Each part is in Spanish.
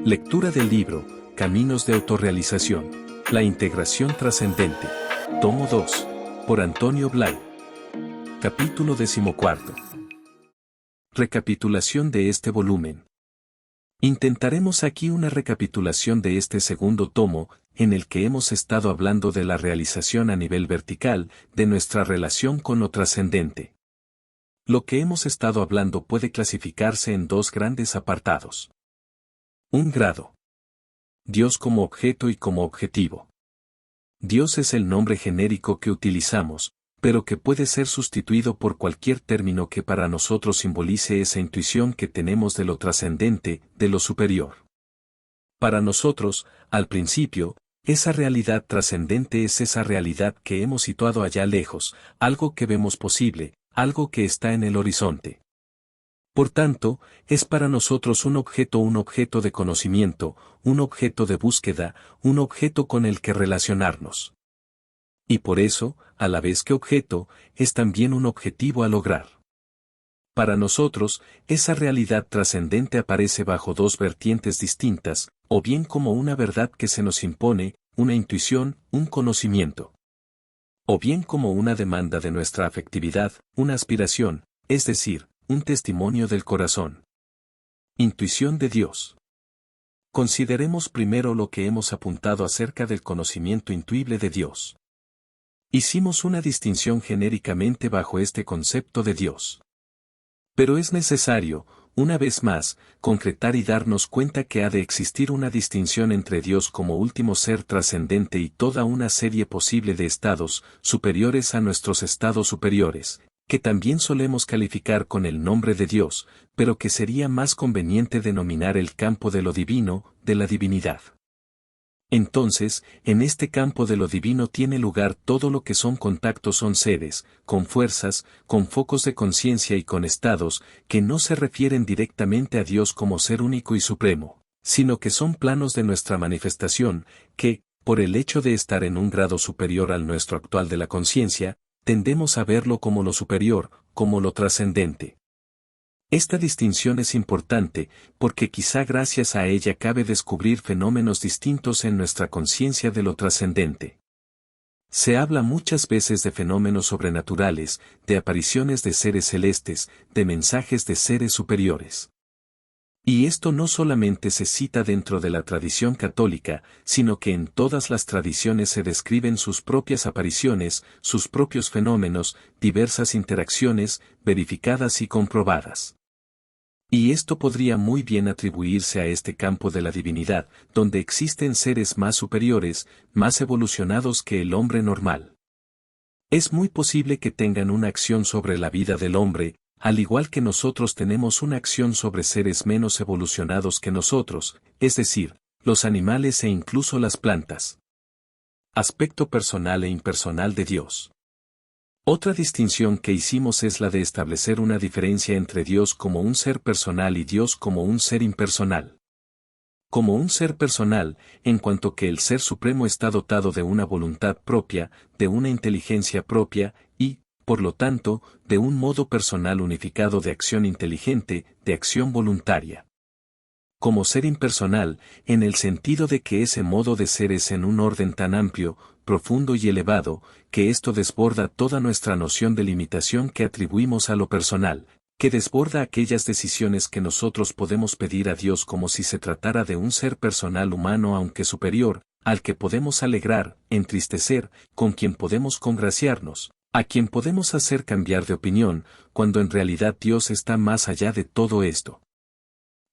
Lectura del libro, Caminos de autorrealización. La integración trascendente. Tomo 2. Por Antonio Blay. Capítulo 14. Recapitulación de este volumen. Intentaremos aquí una recapitulación de este segundo tomo, en el que hemos estado hablando de la realización a nivel vertical, de nuestra relación con lo trascendente. Lo que hemos estado hablando puede clasificarse en dos grandes apartados. Un grado. Dios como objeto y como objetivo. Dios es el nombre genérico que utilizamos, pero que puede ser sustituido por cualquier término que para nosotros simbolice esa intuición que tenemos de lo trascendente, de lo superior. Para nosotros, al principio, esa realidad trascendente es esa realidad que hemos situado allá lejos, algo que vemos posible, algo que está en el horizonte. Por tanto, es para nosotros un objeto de conocimiento, un objeto de búsqueda, un objeto con el que relacionarnos. Y por eso, a la vez que objeto, es también un objetivo a lograr. Para nosotros, esa realidad trascendente aparece bajo dos vertientes distintas, o bien como una verdad que se nos impone, una intuición, un conocimiento. O bien como una demanda de nuestra afectividad, una aspiración, es decir, un testimonio del corazón. Intuición de Dios. Consideremos primero lo que hemos apuntado acerca del conocimiento intuible de Dios. Hicimos una distinción genéricamente bajo este concepto de Dios. Pero es necesario, una vez más, concretar y darnos cuenta que ha de existir una distinción entre Dios como último ser trascendente y toda una serie posible de estados, superiores a nuestros estados superiores, que también solemos calificar con el nombre de Dios, pero que sería más conveniente denominar el campo de lo divino, de la divinidad. Entonces, en este campo de lo divino tiene lugar todo lo que son contactos, son seres, con fuerzas, con focos de conciencia y con estados, que no se refieren directamente a Dios como ser único y supremo, sino que son planos de nuestra manifestación, que, por el hecho de estar en un grado superior al nuestro actual de la conciencia, tendemos a verlo como lo superior, como lo trascendente. Esta distinción es importante, porque quizá gracias a ella cabe descubrir fenómenos distintos en nuestra conciencia de lo trascendente. Se habla muchas veces de fenómenos sobrenaturales, de apariciones de seres celestes, de mensajes de seres superiores. Y esto no solamente se cita dentro de la tradición católica, sino que en todas las tradiciones se describen sus propias apariciones, sus propios fenómenos, diversas interacciones, verificadas y comprobadas. Y esto podría muy bien atribuirse a este campo de la divinidad, donde existen seres más superiores, más evolucionados que el hombre normal. Es muy posible que tengan una acción sobre la vida del hombre, al igual que nosotros tenemos una acción sobre seres menos evolucionados que nosotros, es decir, los animales e incluso las plantas. Aspecto personal e impersonal de Dios. Otra distinción que hicimos es la de establecer una diferencia entre Dios como un ser personal y Dios como un ser impersonal. Como un ser personal, en cuanto que el Ser Supremo está dotado de una voluntad propia, de una inteligencia propia, y, por lo tanto, de un modo personal unificado de acción inteligente, de acción voluntaria. Como ser impersonal, en el sentido de que ese modo de ser es en un orden tan amplio, profundo y elevado, que esto desborda toda nuestra noción de limitación que atribuimos a lo personal, que desborda aquellas decisiones que nosotros podemos pedir a Dios como si se tratara de un ser personal humano aunque superior, al que podemos alegrar, entristecer, con quien podemos congraciarnos, a quien podemos hacer cambiar de opinión, cuando en realidad Dios está más allá de todo esto.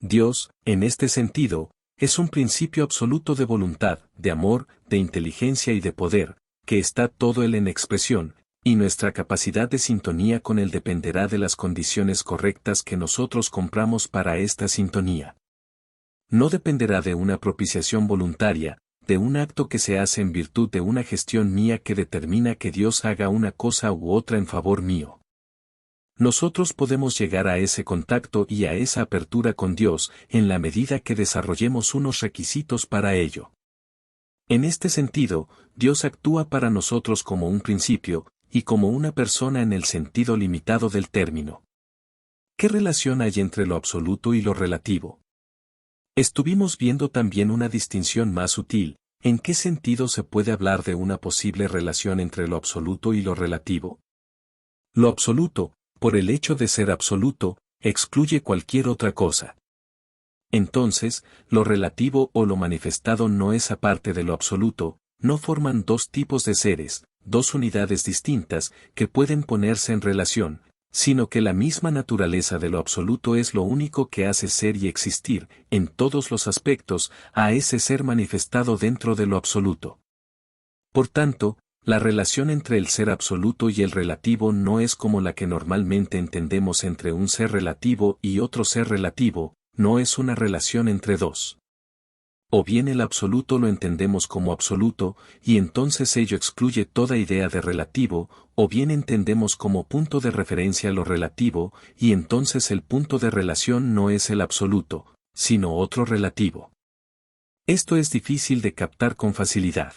Dios, en este sentido, es un principio absoluto de voluntad, de amor, de inteligencia y de poder, que está todo él en expresión, y nuestra capacidad de sintonía con él dependerá de las condiciones correctas que nosotros compramos para esta sintonía. No dependerá de una propiciación voluntaria, de un acto que se hace en virtud de una gestión mía que determina que Dios haga una cosa u otra en favor mío. Nosotros podemos llegar a ese contacto y a esa apertura con Dios en la medida que desarrollemos unos requisitos para ello. En este sentido, Dios actúa para nosotros como un principio, y como una persona en el sentido limitado del término. ¿Qué relación hay entre lo absoluto y lo relativo? Estuvimos viendo también una distinción más sutil: ¿en qué sentido se puede hablar de una posible relación entre lo absoluto y lo relativo? Lo absoluto, por el hecho de ser absoluto, excluye cualquier otra cosa. Entonces, lo relativo o lo manifestado no es aparte de lo absoluto, no forman dos tipos de seres, dos unidades distintas, que pueden ponerse en relación, sino que la misma naturaleza de lo absoluto es lo único que hace ser y existir, en todos los aspectos, a ese ser manifestado dentro de lo absoluto. Por tanto, la relación entre el ser absoluto y el relativo no es como la que normalmente entendemos entre un ser relativo y otro ser relativo, no es una relación entre dos. O bien el absoluto lo entendemos como absoluto, y entonces ello excluye toda idea de relativo, o bien entendemos como punto de referencia lo relativo, y entonces el punto de relación no es el absoluto, sino otro relativo. Esto es difícil de captar con facilidad.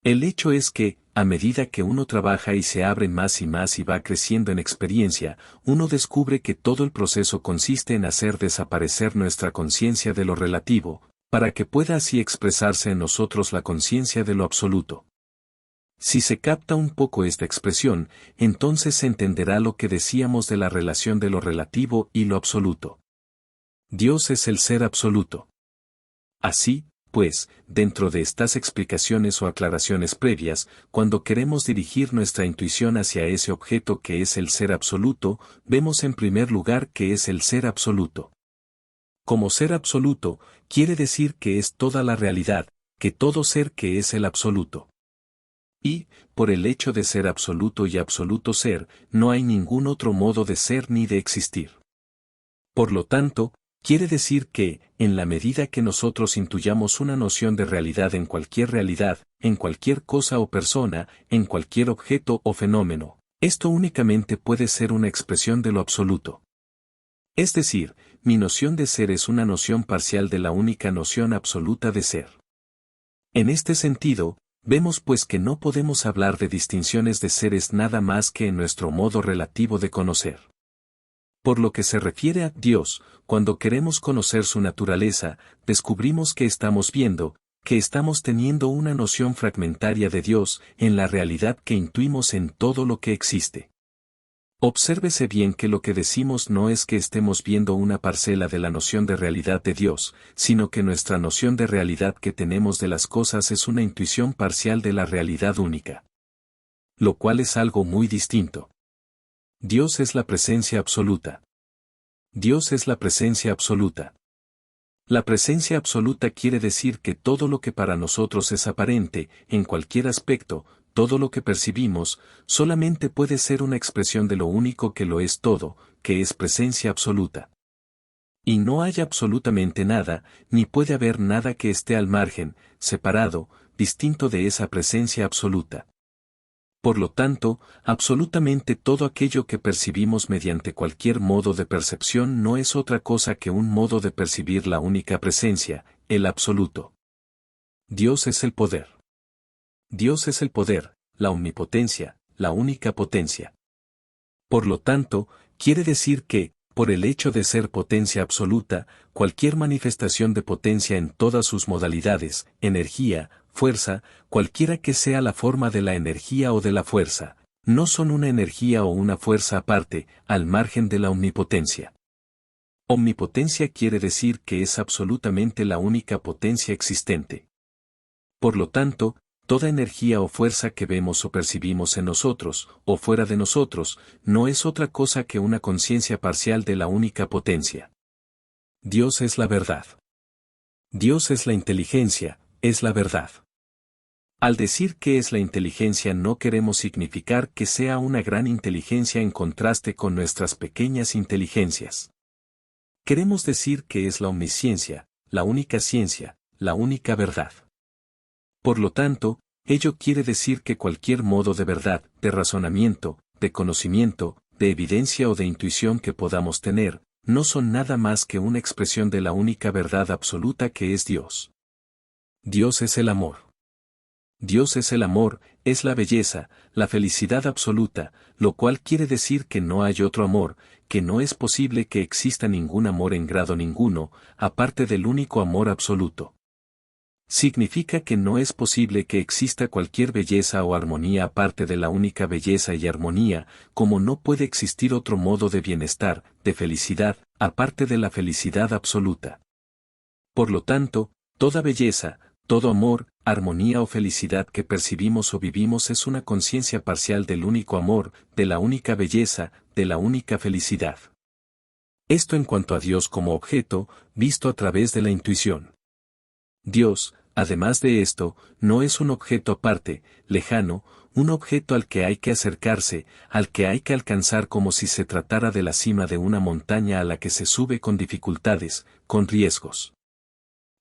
El hecho es que, a medida que uno trabaja y se abre más y va creciendo en experiencia, uno descubre que todo el proceso consiste en hacer desaparecer nuestra conciencia de lo relativo, para que pueda así expresarse en nosotros la conciencia de lo absoluto. Si se capta un poco esta expresión, entonces se entenderá lo que decíamos de la relación de lo relativo y lo absoluto. Dios es el ser absoluto. Así, pues, dentro de estas explicaciones o aclaraciones previas, cuando queremos dirigir nuestra intuición hacia ese objeto que es el ser absoluto, vemos en primer lugar que es el ser absoluto. Como ser absoluto, quiere decir que es toda la realidad, que todo ser que es el absoluto. Y, por el hecho de ser absoluto y absoluto ser, no hay ningún otro modo de ser ni de existir. Por lo tanto, quiere decir que, en la medida que nosotros intuyamos una noción de realidad en cualquier cosa o persona, en cualquier objeto o fenómeno, esto únicamente puede ser una expresión de lo absoluto. Es decir, mi noción de ser es una noción parcial de la única noción absoluta de ser. En este sentido, vemos pues que no podemos hablar de distinciones de seres nada más que en nuestro modo relativo de conocer. Por lo que se refiere a Dios, cuando queremos conocer su naturaleza, descubrimos que estamos viendo, que estamos teniendo una noción fragmentaria de Dios en la realidad que intuimos en todo lo que existe. Obsérvese bien que lo que decimos no es que estemos viendo una parcela de la noción de realidad de Dios, sino que nuestra noción de realidad que tenemos de las cosas es una intuición parcial de la realidad única. Lo cual es algo muy distinto. Dios es la presencia absoluta. Dios es la presencia absoluta. La presencia absoluta quiere decir que todo lo que para nosotros es aparente, en cualquier aspecto, todo lo que percibimos, solamente puede ser una expresión de lo único que lo es todo, que es presencia absoluta. Y no hay absolutamente nada, ni puede haber nada que esté al margen, separado, distinto de esa presencia absoluta. Por lo tanto, absolutamente todo aquello que percibimos mediante cualquier modo de percepción no es otra cosa que un modo de percibir la única presencia, el absoluto. Dios es el poder. Dios es el poder, la omnipotencia, la única potencia. Por lo tanto, quiere decir que, por el hecho de ser potencia absoluta, cualquier manifestación de potencia en todas sus modalidades, energía, fuerza, cualquiera que sea la forma de la energía o de la fuerza, no son una energía o una fuerza aparte, al margen de la omnipotencia. Omnipotencia quiere decir que es absolutamente la única potencia existente. Por lo tanto, toda energía o fuerza que vemos o percibimos en nosotros, o fuera de nosotros, no es otra cosa que una conciencia parcial de la única potencia. Dios es la verdad. Dios es la inteligencia, es la verdad. Al decir que es la inteligencia no queremos significar que sea una gran inteligencia en contraste con nuestras pequeñas inteligencias. Queremos decir que es la omnisciencia, la única ciencia, la única verdad. Por lo tanto, ello quiere decir que cualquier modo de verdad, de razonamiento, de conocimiento, de evidencia o de intuición que podamos tener, no son nada más que una expresión de la única verdad absoluta que es Dios. Dios es el amor. Dios es el amor, es la belleza, la felicidad absoluta, lo cual quiere decir que no hay otro amor, que no es posible que exista ningún amor en grado ninguno, aparte del único amor absoluto. Significa que no es posible que exista cualquier belleza o armonía aparte de la única belleza y armonía, como no puede existir otro modo de bienestar, de felicidad, aparte de la felicidad absoluta. Por lo tanto, toda belleza, todo amor, armonía o felicidad que percibimos o vivimos es una conciencia parcial del único amor, de la única belleza, de la única felicidad. Esto en cuanto a Dios como objeto, visto a través de la intuición. Dios, además de esto, no es un objeto aparte, lejano, un objeto al que hay que acercarse, al que hay que alcanzar como si se tratara de la cima de una montaña a la que se sube con dificultades, con riesgos.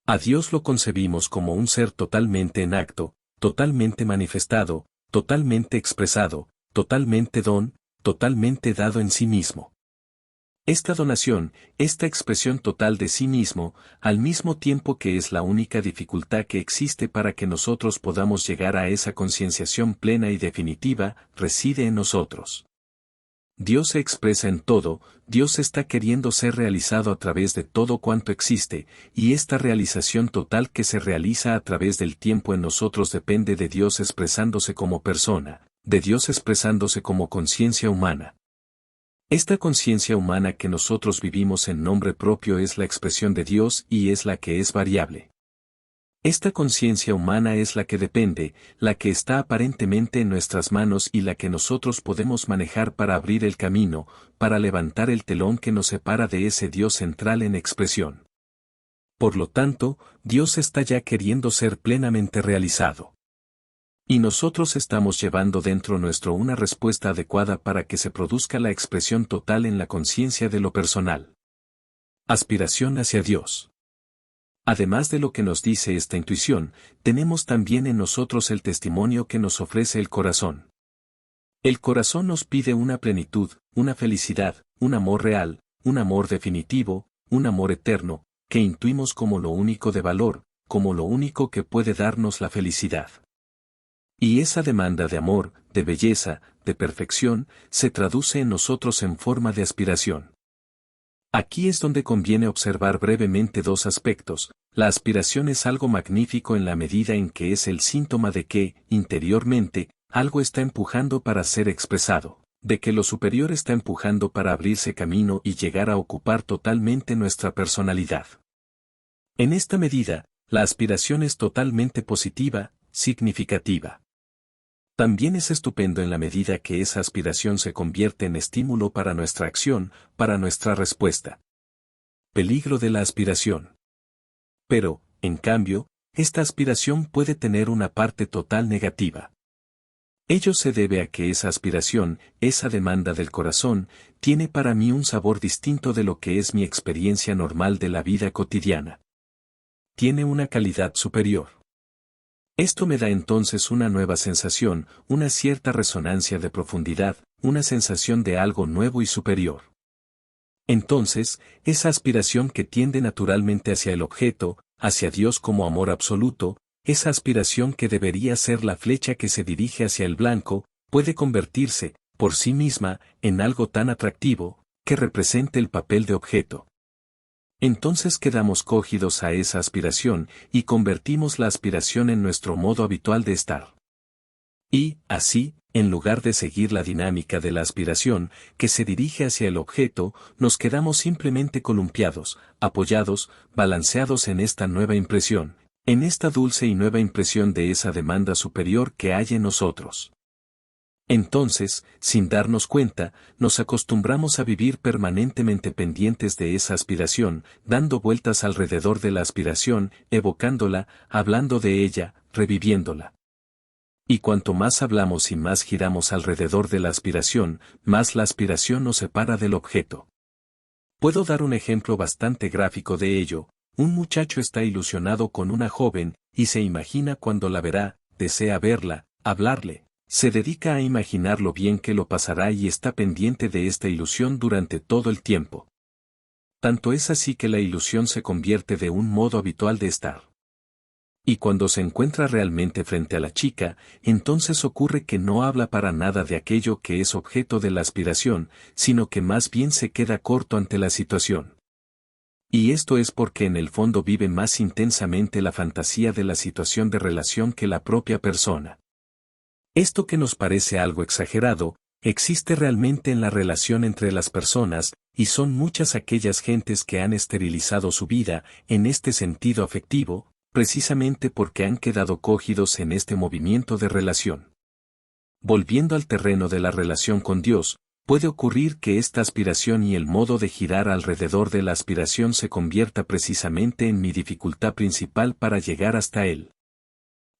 A Dios lo concebimos como un ser totalmente en acto, totalmente manifestado, totalmente expresado, totalmente don, totalmente dado en sí mismo. Esta donación, esta expresión total de sí mismo, al mismo tiempo que es la única dificultad que existe para que nosotros podamos llegar a esa concienciación plena y definitiva, reside en nosotros. Dios se expresa en todo, Dios está queriendo ser realizado a través de todo cuanto existe, y esta realización total que se realiza a través del tiempo en nosotros depende de Dios expresándose como persona, de Dios expresándose como conciencia humana. Esta conciencia humana que nosotros vivimos en nombre propio es la expresión de Dios y es la que es variable. Esta conciencia humana es la que depende, la que está aparentemente en nuestras manos y la que nosotros podemos manejar para abrir el camino, para levantar el telón que nos separa de ese Dios central en expresión. Por lo tanto, Dios está ya queriendo ser plenamente realizado. Y nosotros estamos llevando dentro nuestro una respuesta adecuada para que se produzca la expresión total en la conciencia de lo personal. Aspiración hacia Dios. Además de lo que nos dice esta intuición, tenemos también en nosotros el testimonio que nos ofrece el corazón. El corazón nos pide una plenitud, una felicidad, un amor real, un amor definitivo, un amor eterno, que intuimos como lo único de valor, como lo único que puede darnos la felicidad. Y esa demanda de amor, de belleza, de perfección, se traduce en nosotros en forma de aspiración. Aquí es donde conviene observar brevemente dos aspectos. La aspiración es algo magnífico en la medida en que es el síntoma de que, interiormente, algo está empujando para ser expresado, de que lo superior está empujando para abrirse camino y llegar a ocupar totalmente nuestra personalidad. En esta medida, la aspiración es totalmente positiva, significativa. También es estupendo en la medida que esa aspiración se convierte en estímulo para nuestra acción, para nuestra respuesta. Peligro de la aspiración. Pero, en cambio, esta aspiración puede tener una parte total negativa. Ello se debe a que esa aspiración, esa demanda del corazón, tiene para mí un sabor distinto de lo que es mi experiencia normal de la vida cotidiana. Tiene una calidad superior. Esto me da entonces una nueva sensación, una cierta resonancia de profundidad, una sensación de algo nuevo y superior. Entonces, esa aspiración que tiende naturalmente hacia el objeto, hacia Dios como amor absoluto, esa aspiración que debería ser la flecha que se dirige hacia el blanco, puede convertirse, por sí misma, en algo tan atractivo, que represente el papel de objeto. Entonces quedamos cogidos a esa aspiración y convertimos la aspiración en nuestro modo habitual de estar. Y, así, en lugar de seguir la dinámica de la aspiración, que se dirige hacia el objeto, nos quedamos simplemente columpiados, apoyados, balanceados en esta nueva impresión, en esta dulce y nueva impresión de esa demanda superior que hay en nosotros. Entonces, sin darnos cuenta, nos acostumbramos a vivir permanentemente pendientes de esa aspiración, dando vueltas alrededor de la aspiración, evocándola, hablando de ella, reviviéndola. Y cuanto más hablamos y más giramos alrededor de la aspiración, más la aspiración nos separa del objeto. Puedo dar un ejemplo bastante gráfico de ello. Un muchacho está ilusionado con una joven, y se imagina cuando la verá, desea verla, hablarle. Se dedica a imaginar lo bien que lo pasará y está pendiente de esta ilusión durante todo el tiempo. Tanto es así que la ilusión se convierte de un modo habitual de estar. Y cuando se encuentra realmente frente a la chica, entonces ocurre que no habla para nada de aquello que es objeto de la aspiración, sino que más bien se queda corto ante la situación. Y esto es porque en el fondo vive más intensamente la fantasía de la situación de relación que la propia persona. Esto que nos parece algo exagerado, existe realmente en la relación entre las personas, y son muchas aquellas gentes que han esterilizado su vida, en este sentido afectivo, precisamente porque han quedado cogidos en este movimiento de relación. Volviendo al terreno de la relación con Dios, puede ocurrir que esta aspiración y el modo de girar alrededor de la aspiración se convierta precisamente en mi dificultad principal para llegar hasta Él.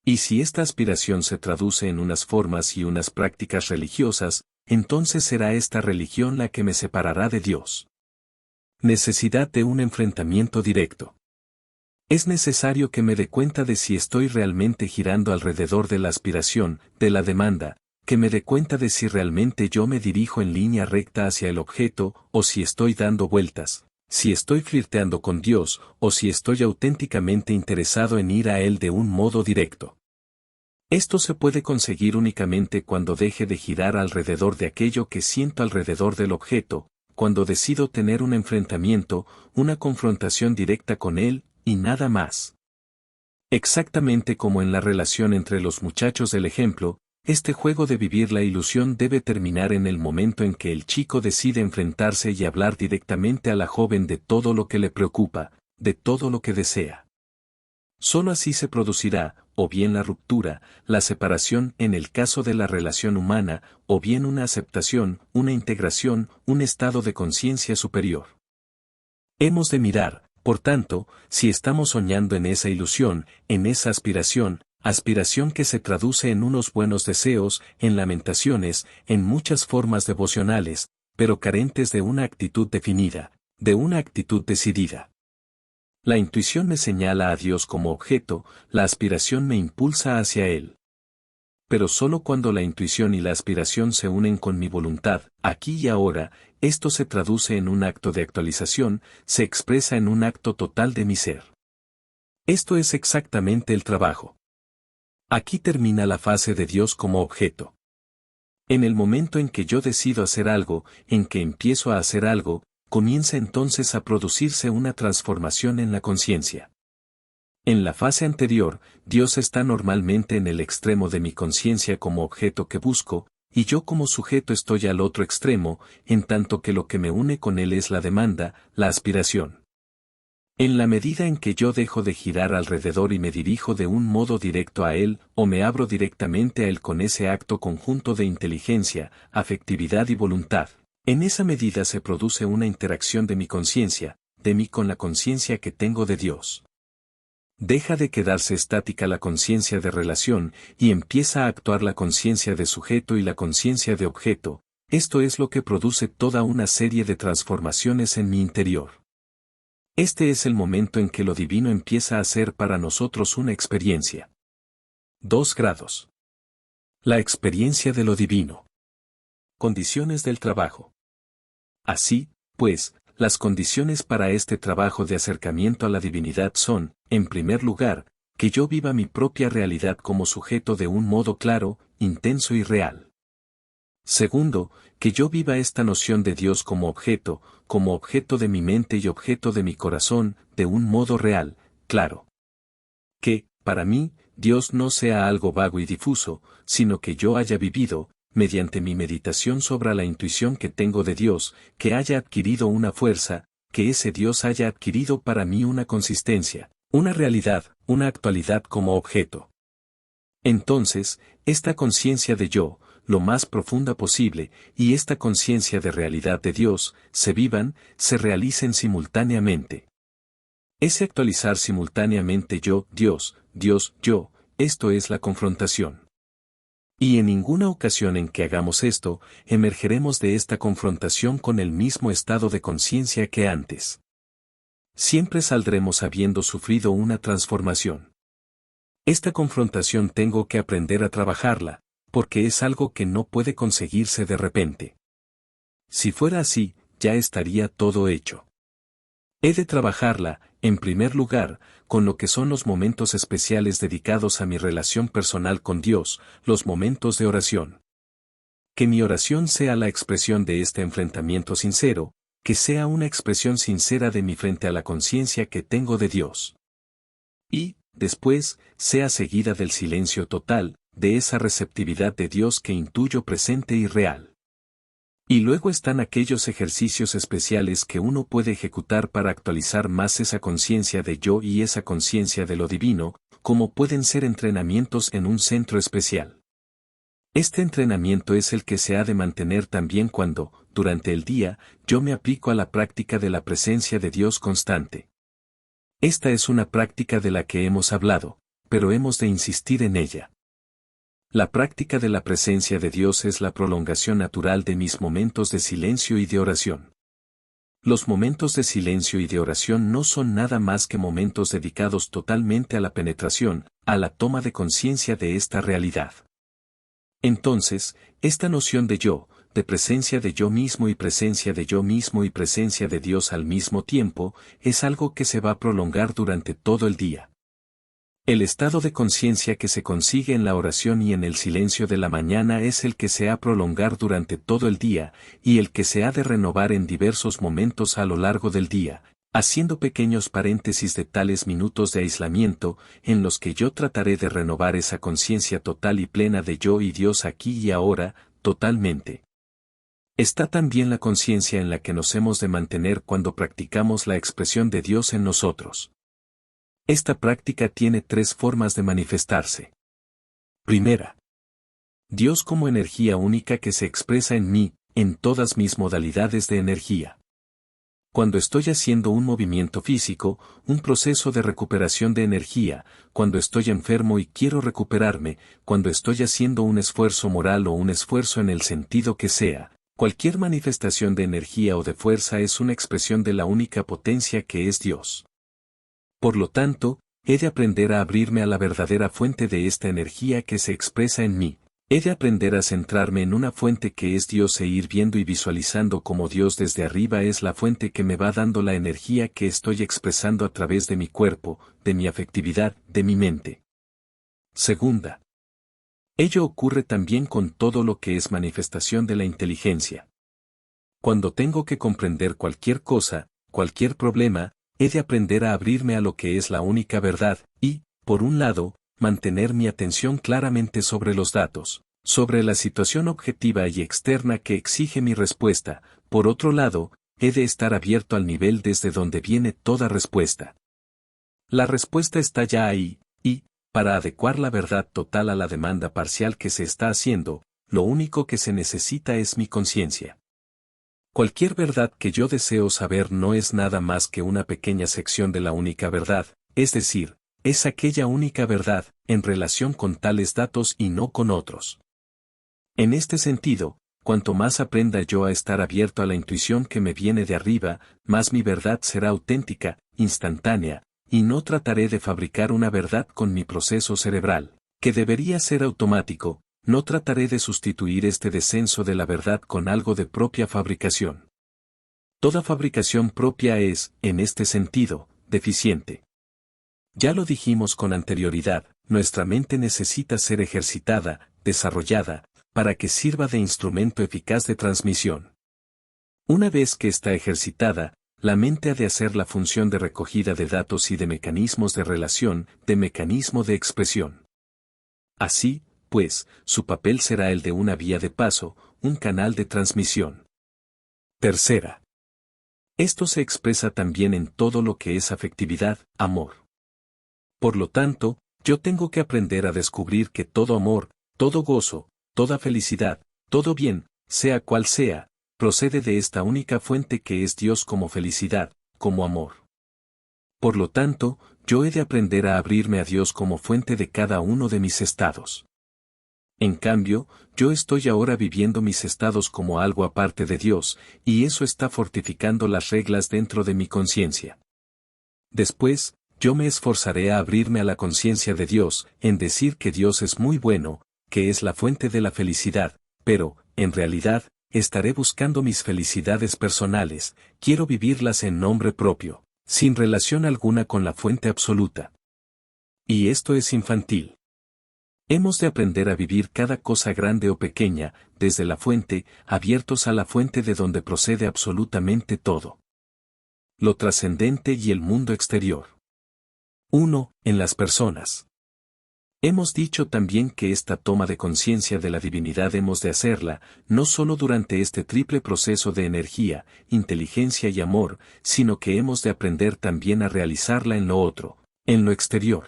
Y si esta aspiración se traduce en unas formas y unas prácticas religiosas, entonces será esta religión la que me separará de Dios. Necesidad de un enfrentamiento directo. Es necesario que me dé cuenta de si estoy realmente girando alrededor de la aspiración, de la demanda, que me dé cuenta de si realmente yo me dirijo en línea recta hacia el objeto, o si estoy dando vueltas, si estoy flirteando con Dios, o si estoy auténticamente interesado en ir a Él de un modo directo. Esto se puede conseguir únicamente cuando deje de girar alrededor de aquello que siento alrededor del objeto, cuando decido tener un enfrentamiento, una confrontación directa con Él, y nada más. Exactamente como en la relación entre los muchachos del ejemplo, este juego de vivir la ilusión debe terminar en el momento en que el chico decide enfrentarse y hablar directamente a la joven de todo lo que le preocupa, de todo lo que desea. Solo así se producirá, o bien la ruptura, la separación en el caso de la relación humana, o bien una aceptación, una integración, un estado de conciencia superior. Hemos de mirar, por tanto, si estamos soñando en esa ilusión, en esa aspiración que se traduce en unos buenos deseos, en lamentaciones, en muchas formas devocionales, pero carentes de una actitud definida, de una actitud decidida. La intuición me señala a Dios como objeto, la aspiración me impulsa hacia Él. Pero solo cuando la intuición y la aspiración se unen con mi voluntad, aquí y ahora, esto se traduce en un acto de actualización, se expresa en un acto total de mi ser. Esto es exactamente el trabajo. Aquí termina la fase de Dios como objeto. En el momento en que yo decido hacer algo, en que empiezo a hacer algo, comienza entonces a producirse una transformación en la conciencia. En la fase anterior, Dios está normalmente en el extremo de mi conciencia como objeto que busco, y yo como sujeto estoy al otro extremo, en tanto que lo que me une con Él es la demanda, la aspiración. En la medida en que yo dejo de girar alrededor y me dirijo de un modo directo a Él, o me abro directamente a Él con ese acto conjunto de inteligencia, afectividad y voluntad, en esa medida se produce una interacción de mi conciencia, de mí con la conciencia que tengo de Dios. Deja de quedarse estática la conciencia de relación, y empieza a actuar la conciencia de sujeto y la conciencia de objeto. Esto es lo que produce toda una serie de transformaciones en mi interior. Este es el momento en que lo divino empieza a ser para nosotros una experiencia. 2 grados. La experiencia de lo divino. Condiciones del trabajo. Así, pues, las condiciones para este trabajo de acercamiento a la divinidad son, en primer lugar, que yo viva mi propia realidad como sujeto de un modo claro, intenso y real. Segundo, que yo viva esta noción de Dios como objeto de mi mente y objeto de mi corazón, de un modo real, claro. Que, para mí, Dios no sea algo vago y difuso, sino que yo haya vivido, mediante mi meditación sobre la intuición que tengo de Dios, que haya adquirido una fuerza, que ese Dios haya adquirido para mí una consistencia, una realidad, una actualidad como objeto. Entonces, esta conciencia de yo, lo más profunda posible, y esta conciencia de realidad de Dios, se vivan, se realicen simultáneamente. Ese actualizar simultáneamente yo, Dios, yo, esto es la confrontación. Y en ninguna ocasión en que hagamos esto, emergeremos de esta confrontación con el mismo estado de conciencia que antes. Siempre saldremos habiendo sufrido una transformación. Esta confrontación tengo que aprender a trabajarla, porque es algo que no puede conseguirse de repente. Si fuera así, ya estaría todo hecho. He de trabajarla, en primer lugar, con lo que son los momentos especiales dedicados a mi relación personal con Dios, los momentos de oración. Que mi oración sea la expresión de este enfrentamiento sincero, que sea una expresión sincera de mi frente a la conciencia que tengo de Dios. Y, después, sea seguida del silencio total, de esa receptividad de Dios que intuyo presente y real. Y luego están aquellos ejercicios especiales que uno puede ejecutar para actualizar más esa conciencia de yo y esa conciencia de lo divino, como pueden ser entrenamientos en un centro especial. Este entrenamiento es el que se ha de mantener también cuando, durante el día, yo me aplico a la práctica de la presencia de Dios constante. Esta es una práctica de la que hemos hablado, pero hemos de insistir en ella. La práctica de la presencia de Dios es la prolongación natural de mis momentos de silencio y de oración. Los momentos de silencio y de oración no son nada más que momentos dedicados totalmente a la penetración, a la toma de conciencia de esta realidad. Entonces, esta noción de yo, de presencia de yo mismo y presencia de yo mismo y presencia de Dios al mismo tiempo, es algo que se va a prolongar durante todo el día. El estado de conciencia que se consigue en la oración y en el silencio de la mañana es el que se ha de prolongar durante todo el día, y el que se ha de renovar en diversos momentos a lo largo del día, haciendo pequeños paréntesis de tales minutos de aislamiento, en los que yo trataré de renovar esa conciencia total y plena de yo y Dios aquí y ahora, totalmente. Está también la conciencia en la que nos hemos de mantener cuando practicamos la expresión de Dios en nosotros. Esta práctica tiene tres formas de manifestarse. Primera. Dios como energía única que se expresa en mí, en todas mis modalidades de energía. Cuando estoy haciendo un movimiento físico, un proceso de recuperación de energía, cuando estoy enfermo y quiero recuperarme, cuando estoy haciendo un esfuerzo moral o un esfuerzo en el sentido que sea, cualquier manifestación de energía o de fuerza es una expresión de la única potencia que es Dios. Por lo tanto, he de aprender a abrirme a la verdadera fuente de esta energía que se expresa en mí. He de aprender a centrarme en una fuente que es Dios e ir viendo y visualizando cómo Dios desde arriba es la fuente que me va dando la energía que estoy expresando a través de mi cuerpo, de mi afectividad, de mi mente. Segunda. Ello ocurre también con todo lo que es manifestación de la inteligencia. Cuando tengo que comprender cualquier cosa, cualquier problema, he de aprender a abrirme a lo que es la única verdad, y, por un lado, mantener mi atención claramente sobre los datos, sobre la situación objetiva y externa que exige mi respuesta. Por otro lado, he de estar abierto al nivel desde donde viene toda respuesta. La respuesta está ya ahí, y, para adecuar la verdad total a la demanda parcial que se está haciendo, lo único que se necesita es mi conciencia. Cualquier verdad que yo deseo saber no es nada más que una pequeña sección de la única verdad, es decir, es aquella única verdad, en relación con tales datos y no con otros. En este sentido, cuanto más aprenda yo a estar abierto a la intuición que me viene de arriba, más mi verdad será auténtica, instantánea, y no trataré de fabricar una verdad con mi proceso cerebral, que debería ser automático. No trataré de sustituir este descenso de la verdad con algo de propia fabricación. Toda fabricación propia es, en este sentido, deficiente. Ya lo dijimos con anterioridad, nuestra mente necesita ser ejercitada, desarrollada, para que sirva de instrumento eficaz de transmisión. Una vez que está ejercitada, la mente ha de hacer la función de recogida de datos y de mecanismos de relación, de mecanismo de expresión. Así, pues, su papel será el de una vía de paso, un canal de transmisión. Tercera. Esto se expresa también en todo lo que es afectividad, amor. Por lo tanto, yo tengo que aprender a descubrir que todo amor, todo gozo, toda felicidad, todo bien, sea cual sea, procede de esta única fuente que es Dios como felicidad, como amor. Por lo tanto, yo he de aprender a abrirme a Dios como fuente de cada uno de mis estados. En cambio, yo estoy ahora viviendo mis estados como algo aparte de Dios, y eso está fortificando las reglas dentro de mi conciencia. Después, yo me esforzaré a abrirme a la conciencia de Dios, en decir que Dios es muy bueno, que es la fuente de la felicidad, pero, en realidad, estaré buscando mis felicidades personales, quiero vivirlas en nombre propio. sin relación alguna con la fuente absoluta. Y esto es infantil. Hemos de aprender a vivir cada cosa grande o pequeña, desde la fuente, abiertos a la fuente de donde procede absolutamente todo. Lo trascendente y el mundo exterior. 1. En las personas. Hemos dicho también que esta toma de conciencia de la divinidad hemos de hacerla, no solo durante este triple proceso de energía, inteligencia y amor, sino que hemos de aprender también a realizarla en lo otro, en lo exterior.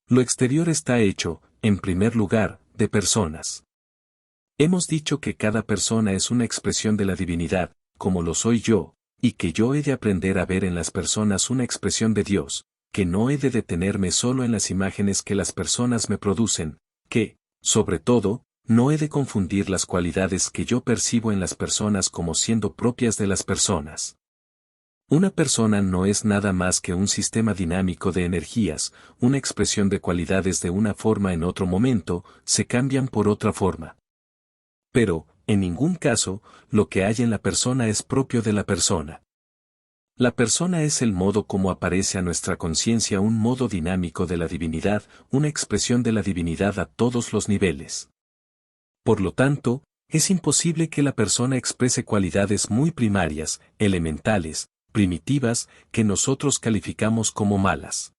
Lo exterior está hecho, en primer lugar, de personas. Hemos dicho que cada persona es una expresión de la divinidad, como lo soy yo, y que yo he de aprender a ver en las personas una expresión de Dios, que no he de detenerme solo en las imágenes que las personas me producen, que, sobre todo, no he de confundir las cualidades que yo percibo en las personas como siendo propias de las personas. Una persona no es nada más que un sistema dinámico de energías, una expresión de cualidades de una forma en otro momento, se cambian por otra forma. Pero, en ningún caso, lo que hay en la persona es propio de la persona. La persona es el modo como aparece a nuestra conciencia, un modo dinámico de la divinidad, una expresión de la divinidad a todos los niveles. Por lo tanto, es imposible que la persona exprese cualidades muy primarias, elementales, primitivas, que nosotros calificamos como malas.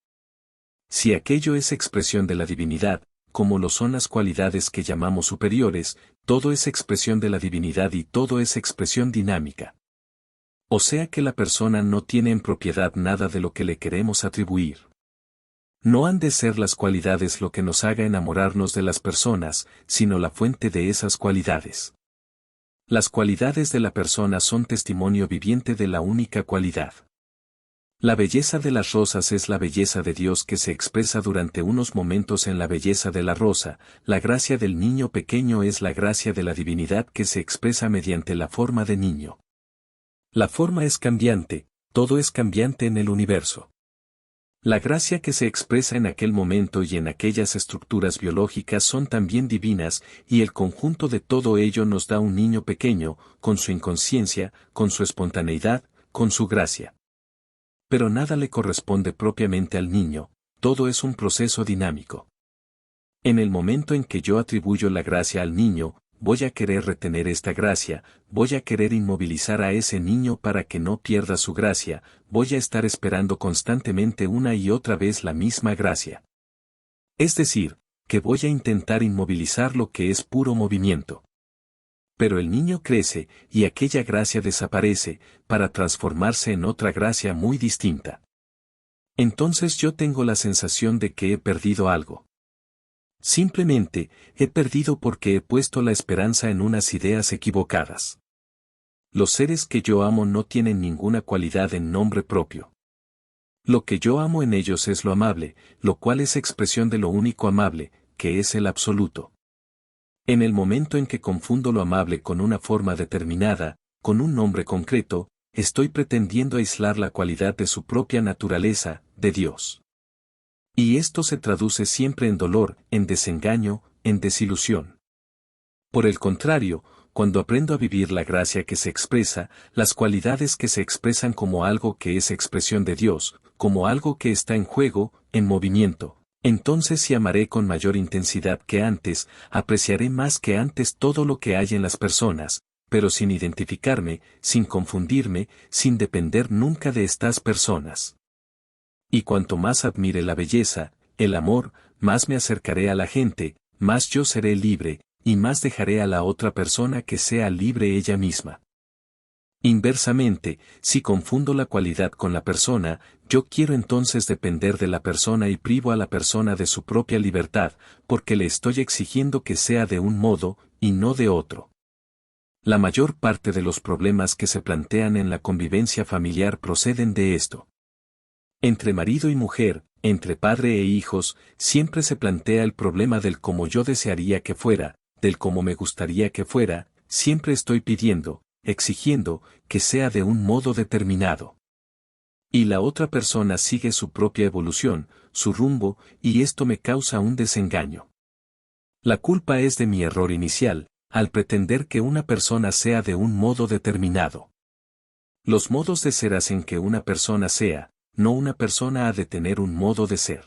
Si aquello es expresión de la divinidad, como lo son las cualidades que llamamos superiores, todo es expresión de la divinidad y todo es expresión dinámica. O sea que la persona no tiene en propiedad nada de lo que le queremos atribuir. No han de ser las cualidades lo que nos haga enamorarnos de las personas, sino la fuente de esas cualidades. Las cualidades de la persona son testimonio viviente de la única cualidad. La belleza de las rosas es la belleza de Dios que se expresa durante unos momentos en la belleza de la rosa, la gracia del niño pequeño es la gracia de la divinidad que se expresa mediante la forma de niño. La forma es cambiante, todo es cambiante en el universo. La gracia que se expresa en aquel momento y en aquellas estructuras biológicas son también divinas, y el conjunto de todo ello nos da un niño pequeño, con su inconsciencia, con su espontaneidad, con su gracia. Pero nada le corresponde propiamente al niño, todo es un proceso dinámico. En el momento en que yo atribuyo la gracia al niño, voy a querer retener esta gracia, voy a querer inmovilizar a ese niño para que no pierda su gracia, voy a estar esperando constantemente una y otra vez la misma gracia. Es decir, que voy a intentar inmovilizar lo que es puro movimiento. Pero el niño crece, y aquella gracia desaparece, para transformarse en otra gracia muy distinta. Entonces yo tengo la sensación de que he perdido algo. Simplemente, he perdido porque he puesto la esperanza en unas ideas equivocadas. Los seres que yo amo no tienen ninguna cualidad en nombre propio. Lo que yo amo en ellos es lo amable, lo cual es expresión de lo único amable, que es el absoluto. En el momento en que confundo lo amable con una forma determinada, con un nombre concreto, estoy pretendiendo aislar la cualidad de su propia naturaleza, de Dios. Y esto se traduce siempre en dolor, en desengaño, en desilusión. Por el contrario, cuando aprendo a vivir la gracia que se expresa, las cualidades que se expresan como algo que es expresión de Dios, como algo que está en juego, en movimiento, entonces sí amaré con mayor intensidad que antes, apreciaré más que antes todo lo que hay en las personas, pero sin identificarme, sin confundirme, sin depender nunca de estas personas. Y cuanto más admire la belleza, el amor, más me acercaré a la gente, más yo seré libre, y más dejaré a la otra persona que sea libre ella misma. Inversamente, si confundo la cualidad con la persona, yo quiero entonces depender de la persona y privo a la persona de su propia libertad, porque le estoy exigiendo que sea de un modo, y no de otro. La mayor parte de los problemas que se plantean en la convivencia familiar proceden de esto. Entre marido y mujer, entre padre e hijos, siempre se plantea el problema del cómo yo desearía que fuera, del cómo me gustaría que fuera, siempre estoy pidiendo, exigiendo, que sea de un modo determinado. Y la otra persona sigue su propia evolución, su rumbo, y esto me causa un desengaño. La culpa es de mi error inicial, al pretender que una persona sea de un modo determinado. Los modos de ser hacen que una persona sea, no una persona ha de tener un modo de ser.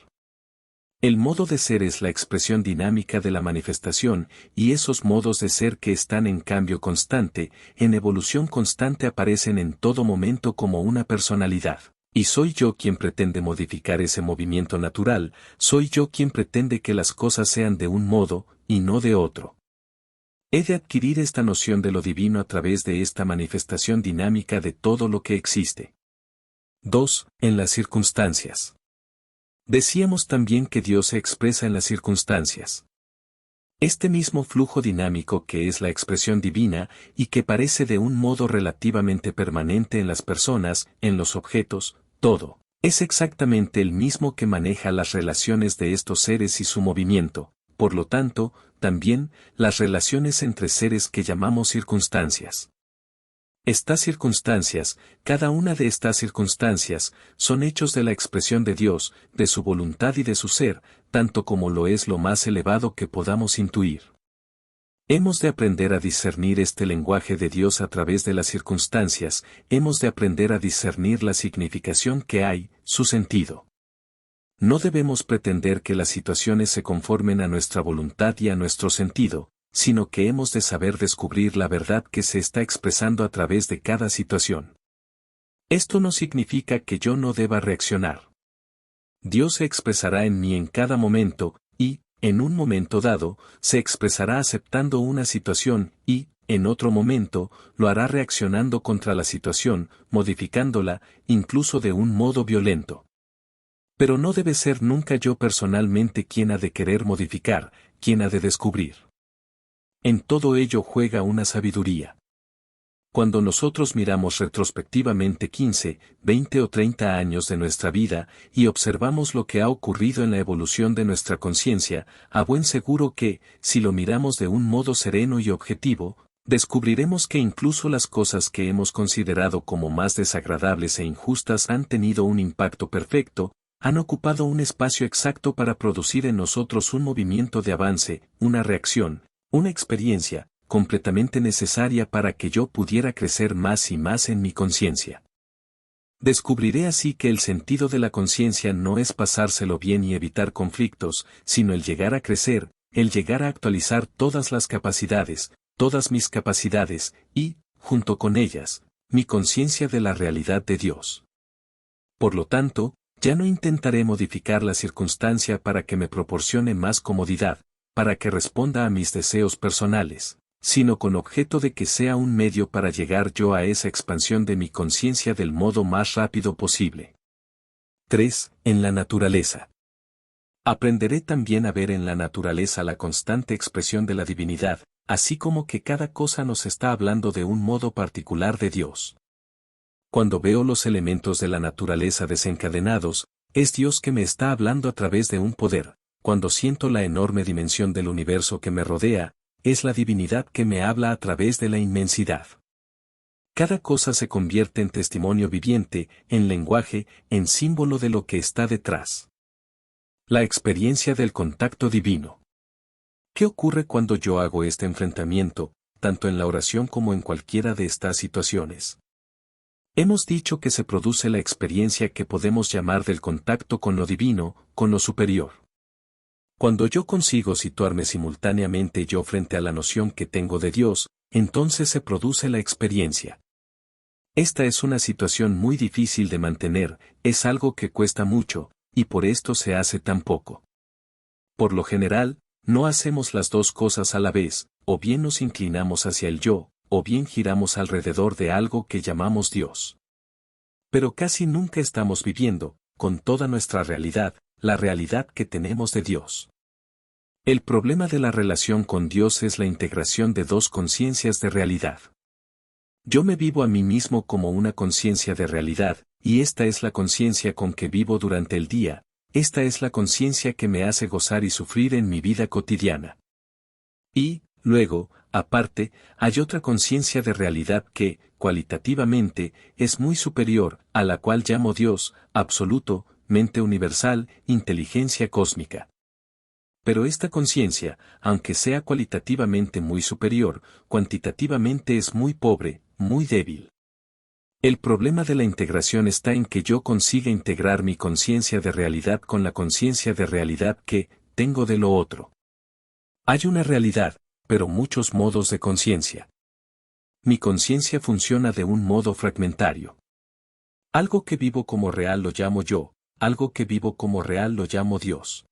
El modo de ser es la expresión dinámica de la manifestación, y esos modos de ser que están en cambio constante, en evolución constante aparecen en todo momento como una personalidad. Y soy yo quien pretende modificar ese movimiento natural, soy yo quien pretende que las cosas sean de un modo, y no de otro. He de adquirir esta noción de lo divino a través de esta manifestación dinámica de todo lo que existe. 2. En las circunstancias. Decíamos también que Dios se expresa en las circunstancias. Este mismo flujo dinámico que es la expresión divina y que parece de un modo relativamente permanente en las personas, en los objetos, todo, es exactamente el mismo que maneja las relaciones de estos seres y su movimiento, por lo tanto, también, las relaciones entre seres que llamamos circunstancias. Estas circunstancias, cada una de estas circunstancias, son hechos de la expresión de Dios, de su voluntad y de su ser, tanto como lo es lo más elevado que podamos intuir. Hemos de aprender a discernir este lenguaje de Dios a través de las circunstancias, hemos de aprender a discernir la significación que hay, su sentido. No debemos pretender que las situaciones se conformen a nuestra voluntad y a nuestro sentido, sino que hemos de saber descubrir la verdad que se está expresando a través de cada situación. Esto no significa que yo no deba reaccionar. Dios se expresará en mí en cada momento, y, en un momento dado, se expresará aceptando una situación, y, en otro momento, lo hará reaccionando contra la situación, modificándola, incluso de un modo violento. Pero no debe ser nunca yo personalmente quien ha de querer modificar, quien ha de descubrir. En todo ello juega una sabiduría. Cuando nosotros miramos retrospectivamente 15, 20 o 30 años de nuestra vida y observamos lo que ha ocurrido en la evolución de nuestra conciencia, a buen seguro que, si lo miramos de un modo sereno y objetivo, descubriremos que incluso las cosas que hemos considerado como más desagradables e injustas han tenido un impacto perfecto, han ocupado un espacio exacto para producir en nosotros un movimiento de avance, una reacción, una experiencia, completamente necesaria para que yo pudiera crecer más y más en mi conciencia. Descubriré así que el sentido de la conciencia no es pasárselo bien y evitar conflictos, sino el llegar a crecer, el llegar a actualizar todas las capacidades, todas mis capacidades, y, junto con ellas, mi conciencia de la realidad de Dios. Por lo tanto, ya no intentaré modificar la circunstancia para que me proporcione más comodidad, para que responda a mis deseos personales, sino con objeto de que sea un medio para llegar yo a esa expansión de mi conciencia del modo más rápido posible. 3. En la naturaleza. Aprenderé también a ver en la naturaleza la constante expresión de la divinidad, así como que cada cosa nos está hablando de un modo particular de Dios. Cuando veo los elementos de la naturaleza desencadenados, es Dios que me está hablando a través de un poder. Cuando siento la enorme dimensión del universo que me rodea, es la divinidad que me habla a través de la inmensidad. Cada cosa se convierte en testimonio viviente, en lenguaje, en símbolo de lo que está detrás. La experiencia del contacto divino. ¿Qué ocurre cuando yo hago este enfrentamiento, tanto en la oración como en cualquiera de estas situaciones? Hemos dicho que se produce la experiencia que podemos llamar del contacto con lo divino, con lo superior. Cuando yo consigo situarme simultáneamente yo frente a la noción que tengo de Dios, entonces se produce la experiencia. Esta es una situación muy difícil de mantener, es algo que cuesta mucho, y por esto se hace tan poco. Por lo general, no hacemos las dos cosas a la vez, o bien nos inclinamos hacia el yo, o bien giramos alrededor de algo que llamamos Dios. Pero casi nunca estamos viviendo, con toda nuestra realidad, la realidad que tenemos de Dios. El problema de la relación con Dios es la integración de dos conciencias de realidad. Yo me vivo a mí mismo como una conciencia de realidad, y esta es la conciencia con que vivo durante el día, esta es la conciencia que me hace gozar y sufrir en mi vida cotidiana. Y, luego, aparte, hay otra conciencia de realidad que, cualitativamente, es muy superior, a la cual llamo Dios, absoluto, mente universal, inteligencia cósmica. Pero esta conciencia, aunque sea cualitativamente muy superior, cuantitativamente es muy pobre, muy débil. El problema de la integración está en que yo consiga integrar mi conciencia de realidad con la conciencia de realidad que tengo de lo otro. Hay una realidad, pero muchos modos de conciencia. Mi conciencia funciona de un modo fragmentario. Algo que vivo como real lo llamo yo, algo que vivo como real lo llamo Dios.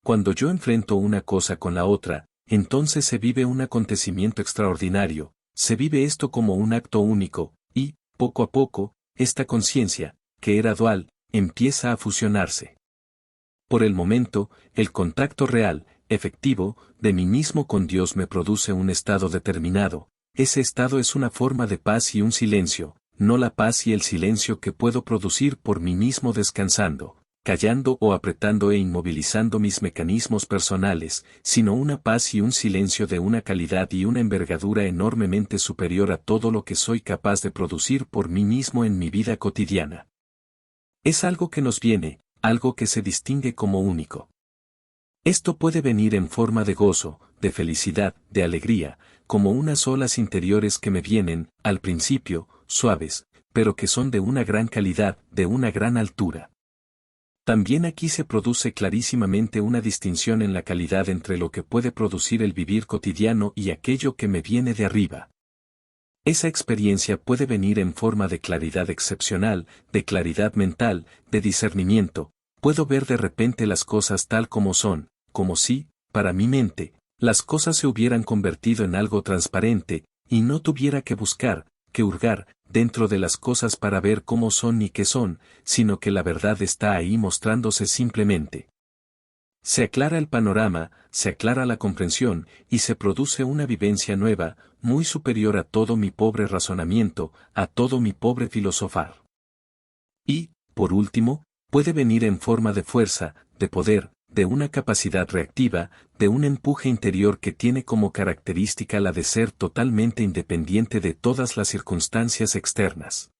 Cuando yo enfrento una cosa con la otra, entonces se vive un acontecimiento extraordinario, se vive esto como un acto único, y, poco a poco, esta conciencia, que era dual, empieza a fusionarse. Por el momento, el contacto real, efectivo, de mí mismo con Dios me produce un estado determinado. Ese estado es una forma de paz y un silencio, no la paz y el silencio que puedo producir por mí mismo descansando, callando o apretando e inmovilizando mis mecanismos personales, sino una paz y un silencio de una calidad y una envergadura enormemente superior a todo lo que soy capaz de producir por mí mismo en mi vida cotidiana. Es algo que nos viene, algo que se distingue como único. Esto puede venir en forma de gozo, de felicidad, de alegría, como unas olas interiores que me vienen, al principio, suaves, pero que son de una gran calidad, de una gran altura. También aquí se produce clarísimamente una distinción en la calidad entre lo que puede producir el vivir cotidiano y aquello que me viene de arriba. Esa experiencia puede venir en forma de claridad excepcional, de claridad mental, de discernimiento. Puedo ver de repente las cosas tal como son, como si, para mi mente, las cosas se hubieran convertido en algo transparente, y no tuviera que buscar, que hurgar, dentro de las cosas para ver cómo son ni qué son, sino que la verdad está ahí mostrándose simplemente. Se aclara el panorama, se aclara la comprensión, y se produce una vivencia nueva, muy superior a todo mi pobre razonamiento, a todo mi pobre filosofar. Y, por último, puede venir en forma de fuerza, de poder, de una capacidad reactiva, de un empuje interior que tiene como característica la de ser totalmente independiente de todas las circunstancias externas.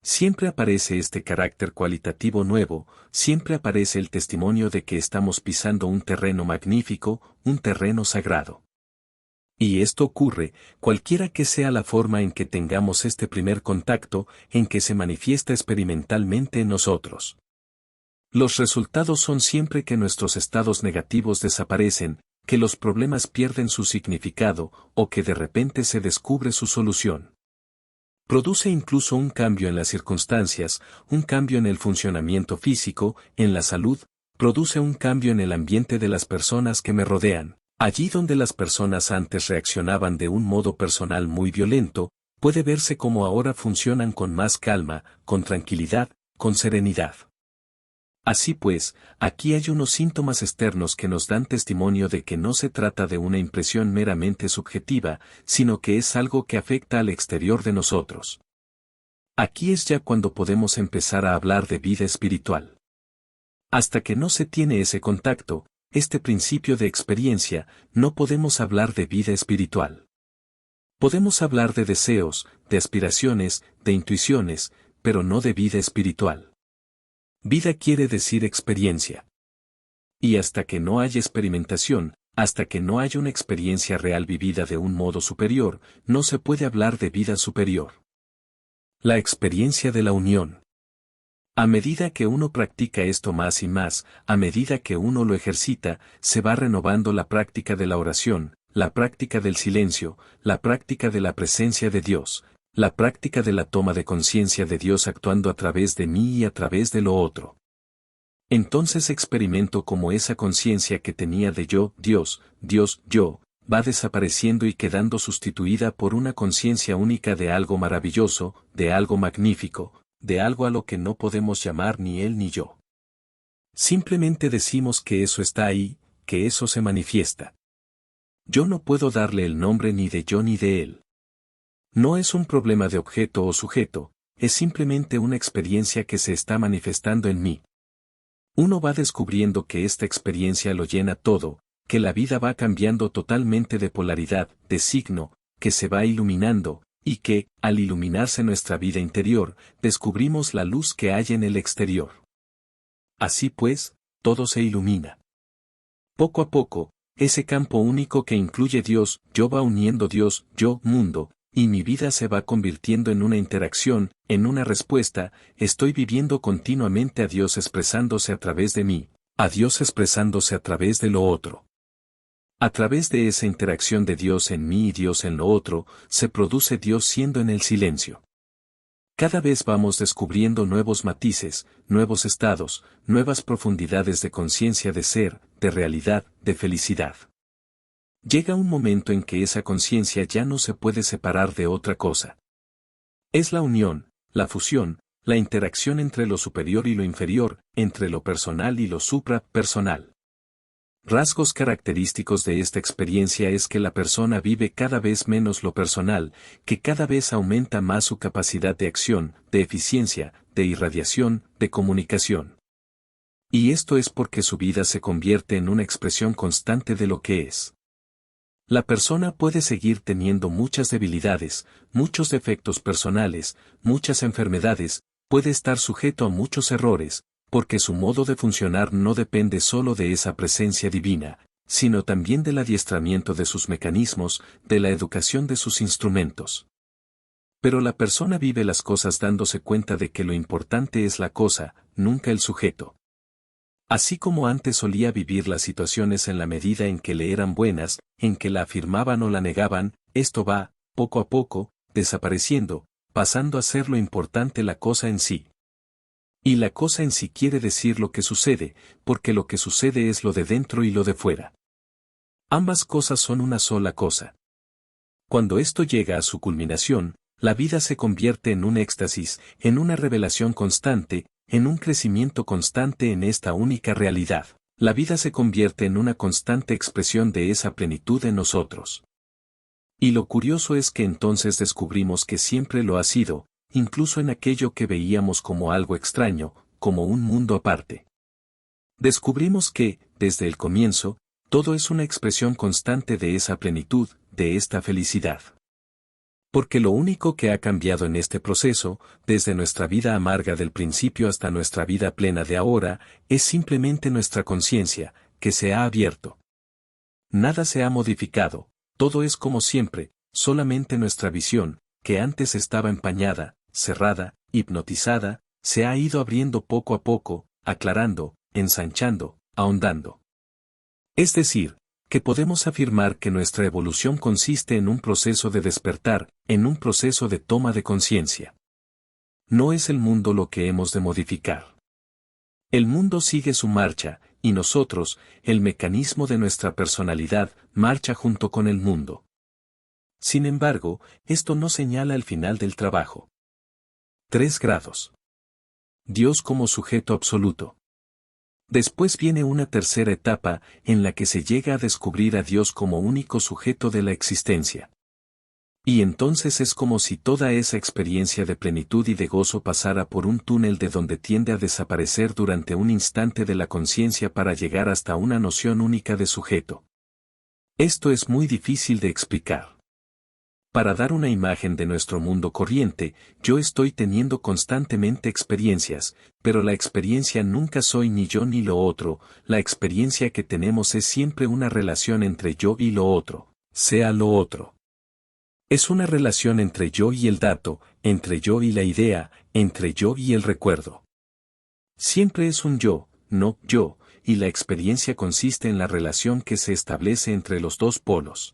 Siempre aparece este carácter cualitativo nuevo, siempre aparece el testimonio de que estamos pisando un terreno magnífico, un terreno sagrado. Y esto ocurre, cualquiera que sea la forma en que tengamos este primer contacto, en que se manifiesta experimentalmente en nosotros. Los resultados son siempre que nuestros estados negativos desaparecen, que los problemas pierden su significado, o que de repente se descubre su solución. Produce incluso un cambio en las circunstancias, un cambio en el funcionamiento físico, en la salud, produce un cambio en el ambiente de las personas que me rodean. Allí donde las personas antes reaccionaban de un modo personal muy violento, puede verse como ahora funcionan con más calma, con tranquilidad, con serenidad. Así pues, aquí hay unos síntomas externos que nos dan testimonio de que no se trata de una impresión meramente subjetiva, sino que es algo que afecta al exterior de nosotros. Aquí es ya cuando podemos empezar a hablar de vida espiritual. Hasta que no se tiene ese contacto, este principio de experiencia, no podemos hablar de vida espiritual. Podemos hablar de deseos, de aspiraciones, de intuiciones, pero no de vida espiritual. Vida quiere decir experiencia. Y hasta que no haya experimentación, hasta que no haya una experiencia real vivida de un modo superior, no se puede hablar de vida superior. La experiencia de la unión. A medida que uno practica esto más y más, a medida que uno lo ejercita, se va renovando la práctica de la oración, la práctica del silencio, la práctica de la presencia de Dios, la práctica de la toma de conciencia de Dios actuando a través de mí y a través de lo otro. Entonces experimento cómo esa conciencia que tenía de yo, Dios, yo, va desapareciendo y quedando sustituida por una conciencia única de algo maravilloso, de algo magnífico, de algo a lo que no podemos llamar ni él ni yo. Simplemente decimos que eso está ahí, que eso se manifiesta. Yo no puedo darle el nombre ni de yo ni de él. No es un problema de objeto o sujeto, es simplemente una experiencia que se está manifestando en mí. Uno va descubriendo que esta experiencia lo llena todo, que la vida va cambiando totalmente de polaridad, de signo, que se va iluminando, y que, al iluminarse nuestra vida interior, descubrimos la luz que hay en el exterior. Así pues, todo se ilumina. Poco a poco, ese campo único que incluye Dios, yo va uniendo Dios, yo, mundo, y mi vida se va convirtiendo en una interacción, en una respuesta, estoy viviendo continuamente a Dios expresándose a través de mí, a Dios expresándose a través de lo otro. A través de esa interacción de Dios en mí y Dios en lo otro, se produce Dios siendo en el silencio. Cada vez vamos descubriendo nuevos matices, nuevos estados, nuevas profundidades de conciencia de ser, de realidad, de felicidad. Llega un momento en que esa conciencia ya no se puede separar de otra cosa. Es la unión, la fusión, la interacción entre lo superior y lo inferior, entre lo personal y lo suprapersonal. Rasgos característicos de esta experiencia es que la persona vive cada vez menos lo personal, que cada vez aumenta más su capacidad de acción, de eficiencia, de irradiación, de comunicación. Y esto es porque su vida se convierte en una expresión constante de lo que es. La persona puede seguir teniendo muchas debilidades, muchos defectos personales, muchas enfermedades, puede estar sujeto a muchos errores, porque su modo de funcionar no depende solo de esa presencia divina, sino también del adiestramiento de sus mecanismos, de la educación de sus instrumentos. Pero la persona vive las cosas dándose cuenta de que lo importante es la cosa, nunca el sujeto. Así como antes solía vivir las situaciones en la medida en que le eran buenas, en que la afirmaban o la negaban, esto va, poco a poco, desapareciendo, pasando a ser lo importante la cosa en sí. Y la cosa en sí quiere decir lo que sucede, porque lo que sucede es lo de dentro y lo de fuera. Ambas cosas son una sola cosa. Cuando esto llega a su culminación, la vida se convierte en un éxtasis, en una revelación constante, en un crecimiento constante en esta única realidad. La vida se convierte en una constante expresión de esa plenitud en nosotros. Y lo curioso es que entonces descubrimos que siempre lo ha sido, incluso en aquello que veíamos como algo extraño, como un mundo aparte. Descubrimos que, desde el comienzo, todo es una expresión constante de esa plenitud, de esta felicidad. Porque lo único que ha cambiado en este proceso, desde nuestra vida amarga del principio hasta nuestra vida plena de ahora, es simplemente nuestra conciencia, que se ha abierto. Nada se ha modificado, todo es como siempre, solamente nuestra visión, que antes estaba empañada, cerrada, hipnotizada, se ha ido abriendo poco a poco, aclarando, ensanchando, ahondando. Es decir, que podemos afirmar que nuestra evolución consiste en un proceso de despertar, en un proceso de toma de conciencia. No es el mundo lo que hemos de modificar. El mundo sigue su marcha, y nosotros, el mecanismo de nuestra personalidad, marcha junto con el mundo. Sin embargo, esto no señala el final del trabajo. 3 grados. Dios como sujeto absoluto. Después viene una tercera etapa, en la que se llega a descubrir a Dios como único sujeto de la existencia. Y entonces es como si toda esa experiencia de plenitud y de gozo pasara por un túnel de donde tiende a desaparecer durante un instante de la conciencia para llegar hasta una noción única de sujeto. Esto es muy difícil de explicar. Para dar una imagen de nuestro mundo corriente, yo estoy teniendo constantemente experiencias, pero la experiencia nunca soy ni yo ni lo otro, la experiencia que tenemos es siempre una relación entre yo y lo otro, sea lo otro. Es una relación entre yo y el dato, entre yo y la idea, entre yo y el recuerdo. Siempre es un yo, no yo, y la experiencia consiste en la relación que se establece entre los dos polos.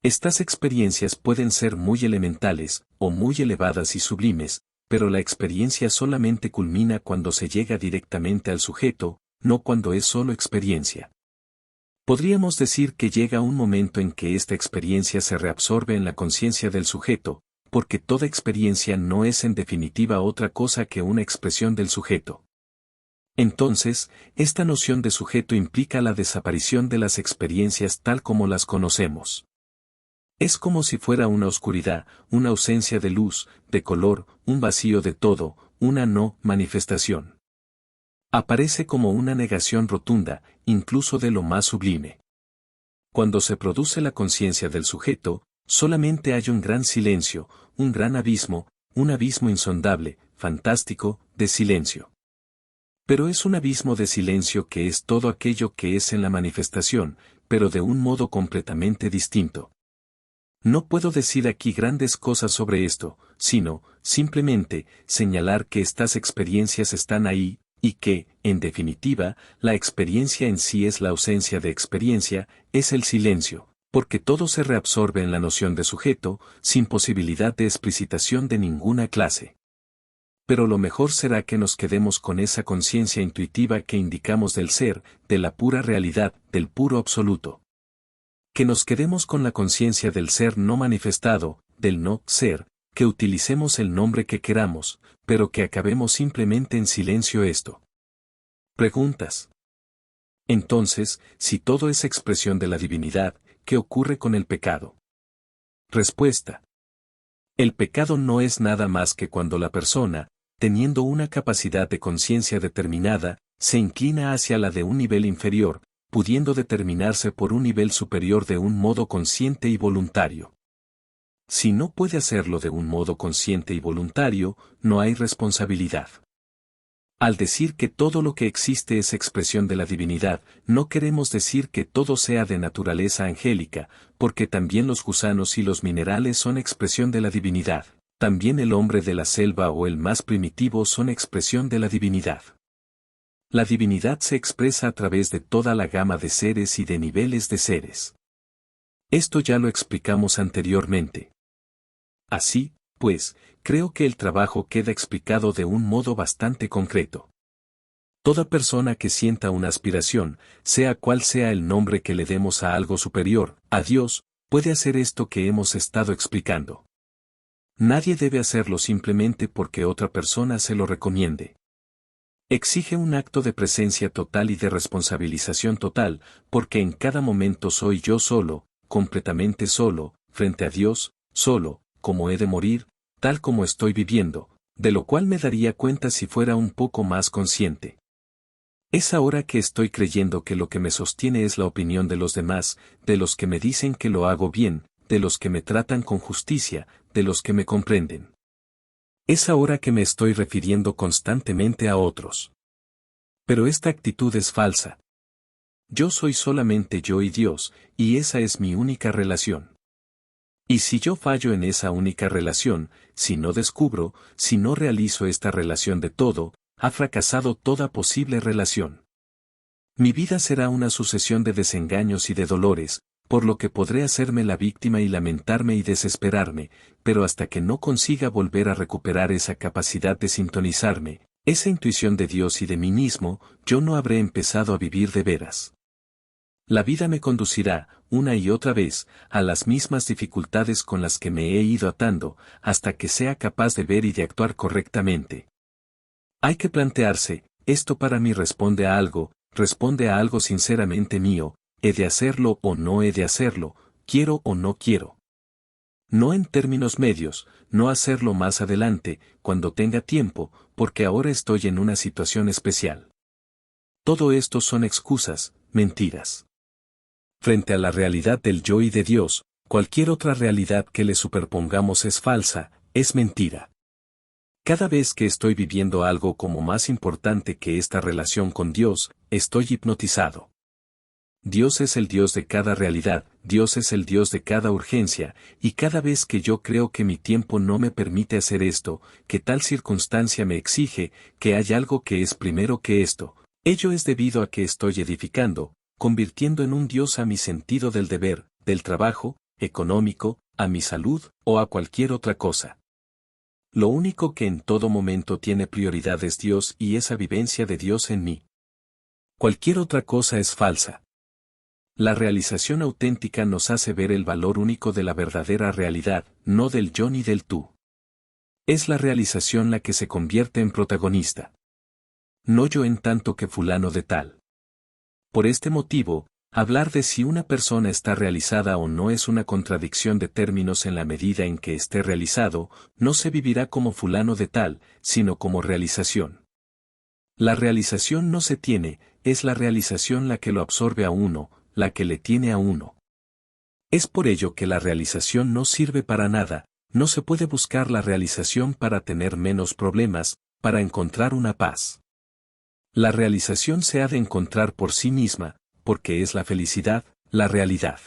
Estas experiencias pueden ser muy elementales, o muy elevadas y sublimes, pero la experiencia solamente culmina cuando se llega directamente al sujeto, no cuando es solo experiencia. Podríamos decir que llega un momento en que esta experiencia se reabsorbe en la conciencia del sujeto, porque toda experiencia no es en definitiva otra cosa que una expresión del sujeto. Entonces, esta noción de sujeto implica la desaparición de las experiencias tal como las conocemos. Es como si fuera una oscuridad, una ausencia de luz, de color, un vacío de todo, una no manifestación. Aparece como una negación rotunda, incluso de lo más sublime. Cuando se produce la conciencia del sujeto, solamente hay un gran silencio, un gran abismo, un abismo insondable, fantástico, de silencio. Pero es un abismo de silencio que es todo aquello que es en la manifestación, pero de un modo completamente distinto. No puedo decir aquí grandes cosas sobre esto, sino, simplemente, señalar que estas experiencias están ahí, y que, en definitiva, la experiencia en sí es la ausencia de experiencia, es el silencio, porque todo se reabsorbe en la noción de sujeto, sin posibilidad de explicitación de ninguna clase. Pero lo mejor será que nos quedemos con esa conciencia intuitiva que indicamos del ser, de la pura realidad, del puro absoluto. Que nos quedemos con la conciencia del ser no manifestado, del no ser, que utilicemos el nombre que queramos, pero que acabemos simplemente en silencio esto. Preguntas. Entonces, si todo es expresión de la divinidad, ¿qué ocurre con el pecado? Respuesta. El pecado no es nada más que cuando la persona, teniendo una capacidad de conciencia determinada, se inclina hacia la de un nivel inferior, pudiendo determinarse por un nivel superior de un modo consciente y voluntario. Si no puede hacerlo de un modo consciente y voluntario, no hay responsabilidad. Al decir que todo lo que existe es expresión de la divinidad, no queremos decir que todo sea de naturaleza angélica, porque también los gusanos y los minerales son expresión de la divinidad, también el hombre de la selva o el más primitivo son expresión de la divinidad. La divinidad se expresa a través de toda la gama de seres y de niveles de seres. Esto ya lo explicamos anteriormente. Así, pues, creo que el trabajo queda explicado de un modo bastante concreto. Toda persona que sienta una aspiración, sea cual sea el nombre que le demos a algo superior, a Dios, puede hacer esto que hemos estado explicando. Nadie debe hacerlo simplemente porque otra persona se lo recomiende. Exige un acto de presencia total y de responsabilización total, porque en cada momento soy yo solo, completamente solo, frente a Dios, solo, como he de morir, tal como estoy viviendo, de lo cual me daría cuenta si fuera un poco más consciente. Es ahora que estoy creyendo que lo que me sostiene es la opinión de los demás, de los que me dicen que lo hago bien, de los que me tratan con justicia, de los que me comprenden. Es ahora que me estoy refiriendo constantemente a otros. Pero esta actitud es falsa. Yo soy solamente yo y Dios, y esa es mi única relación. Y si yo fallo en esa única relación, si no descubro, si no realizo esta relación de todo, ha fracasado toda posible relación. Mi vida será una sucesión de desengaños y de dolores, por lo que podré hacerme la víctima y lamentarme y desesperarme, pero hasta que no consiga volver a recuperar esa capacidad de sintonizarme, esa intuición de Dios y de mí mismo, yo no habré empezado a vivir de veras. La vida me conducirá, una y otra vez, a las mismas dificultades con las que me he ido atando, hasta que sea capaz de ver y de actuar correctamente. Hay que plantearse, esto para mí responde a algo sinceramente mío, ¿he de hacerlo o no he de hacerlo, quiero o no quiero? No en términos medios, no hacerlo más adelante, cuando tenga tiempo, porque ahora estoy en una situación especial. Todo esto son excusas, mentiras. Frente a la realidad del yo y de Dios, cualquier otra realidad que le superpongamos es falsa, es mentira. Cada vez que estoy viviendo algo como más importante que esta relación con Dios, estoy hipnotizado. Dios es el Dios de cada realidad, Dios es el Dios de cada urgencia, y cada vez que yo creo que mi tiempo no me permite hacer esto, que tal circunstancia me exige, que hay algo que es primero que esto, ello es debido a que estoy edificando, convirtiendo en un Dios a mi sentido del deber, del trabajo, económico, a mi salud, o a cualquier otra cosa. Lo único que en todo momento tiene prioridad es Dios y esa vivencia de Dios en mí. Cualquier otra cosa es falsa. La realización auténtica nos hace ver el valor único de la verdadera realidad, no del yo ni del tú. Es la realización la que se convierte en protagonista. No yo en tanto que fulano de tal. Por este motivo, hablar de si una persona está realizada o no es una contradicción de términos en la medida en que esté realizado, no se vivirá como fulano de tal, sino como realización. La realización no se tiene, es la realización la que lo absorbe a uno, la que le tiene a uno. Es por ello que la realización no sirve para nada, no se puede buscar la realización para tener menos problemas, para encontrar una paz. La realización se ha de encontrar por sí misma, porque es la felicidad, la realidad.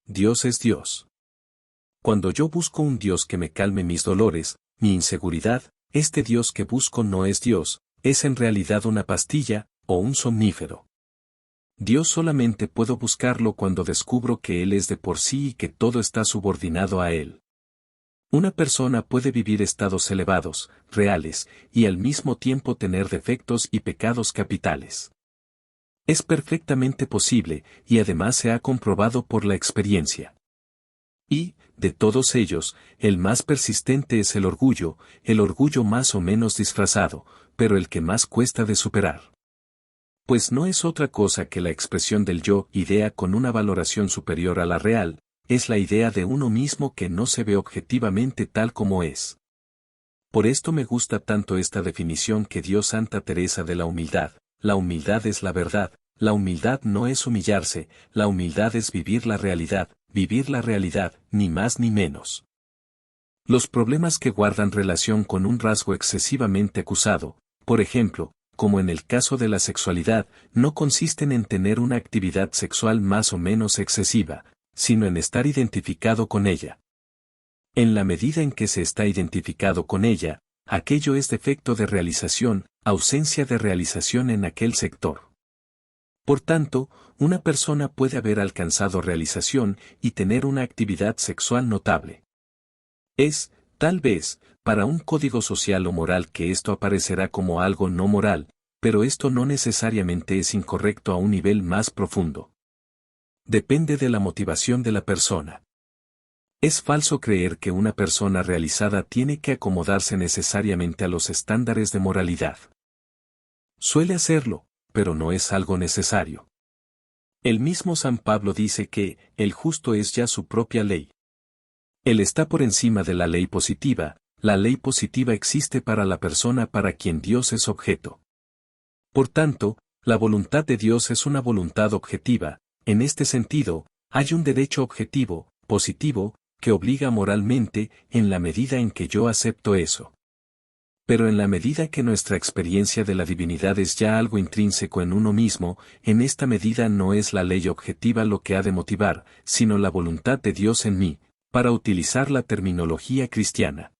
Dios es Dios. Cuando yo busco un Dios que me calme mis dolores, mi inseguridad, este Dios que busco no es Dios, es en realidad una pastilla, o un somnífero. Dios solamente puedo buscarlo cuando descubro que Él es de por sí y que todo está subordinado a Él. Una persona puede vivir estados elevados, reales, y al mismo tiempo tener defectos y pecados capitales. Es perfectamente posible, y además se ha comprobado por la experiencia. Y, de todos ellos, el más persistente es el orgullo más o menos disfrazado, pero el que más cuesta de superar. Pues no es otra cosa que la expresión del yo, idea con una valoración superior a la real, es la idea de uno mismo que no se ve objetivamente tal como es. Por esto me gusta tanto esta definición que dio Santa Teresa de la humildad es la verdad, la humildad no es humillarse, la humildad es vivir la realidad, ni más ni menos. Los problemas que guardan relación con un rasgo excesivamente acusado, por ejemplo, como en el caso de la sexualidad, no consisten en tener una actividad sexual más o menos excesiva, sino en estar identificado con ella. En la medida en que se está identificado con ella, aquello es defecto de realización, ausencia de realización en aquel sector. Por tanto, una persona puede haber alcanzado realización y tener una actividad sexual notable. Es, tal vez, para un código social o moral que esto aparecerá como algo no moral, pero esto no necesariamente es incorrecto a un nivel más profundo. Depende de la motivación de la persona. Es falso creer que una persona realizada tiene que acomodarse necesariamente a los estándares de moralidad. Suele hacerlo, pero no es algo necesario. El mismo San Pablo dice que, el justo es ya su propia ley. Él está por encima de la ley positiva existe para la persona para quien Dios es objeto. Por tanto, la voluntad de Dios es una voluntad objetiva, en este sentido, hay un derecho objetivo, positivo, que obliga moralmente, en la medida en que yo acepto eso. Pero en la medida que nuestra experiencia de la divinidad es ya algo intrínseco en uno mismo, en esta medida no es la ley objetiva lo que ha de motivar, sino la voluntad de Dios en mí, para utilizar la terminología cristiana.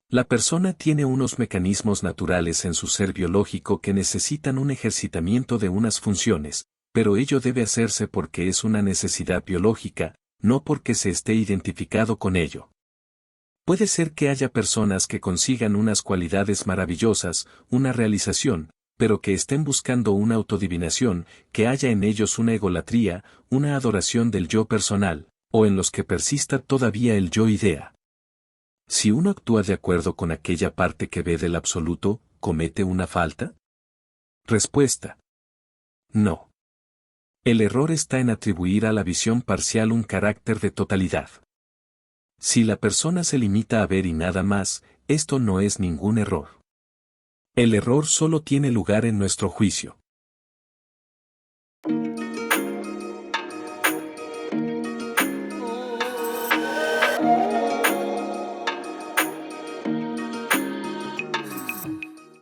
La persona tiene unos mecanismos naturales en su ser biológico que necesitan un ejercitamiento de unas funciones, pero ello debe hacerse porque es una necesidad biológica, no porque se esté identificado con ello. Puede ser que haya personas que consigan unas cualidades maravillosas, una realización, pero que estén buscando una autodivinación, que haya en ellos una egolatría, una adoración del yo personal, o en los que persista todavía el yo idea. Si uno actúa de acuerdo con aquella parte que ve del absoluto, ¿comete una falta? Respuesta: no. El error está en atribuir a la visión parcial un carácter de totalidad. Si la persona se limita a ver y nada más, esto no es ningún error. El error solo tiene lugar en nuestro juicio.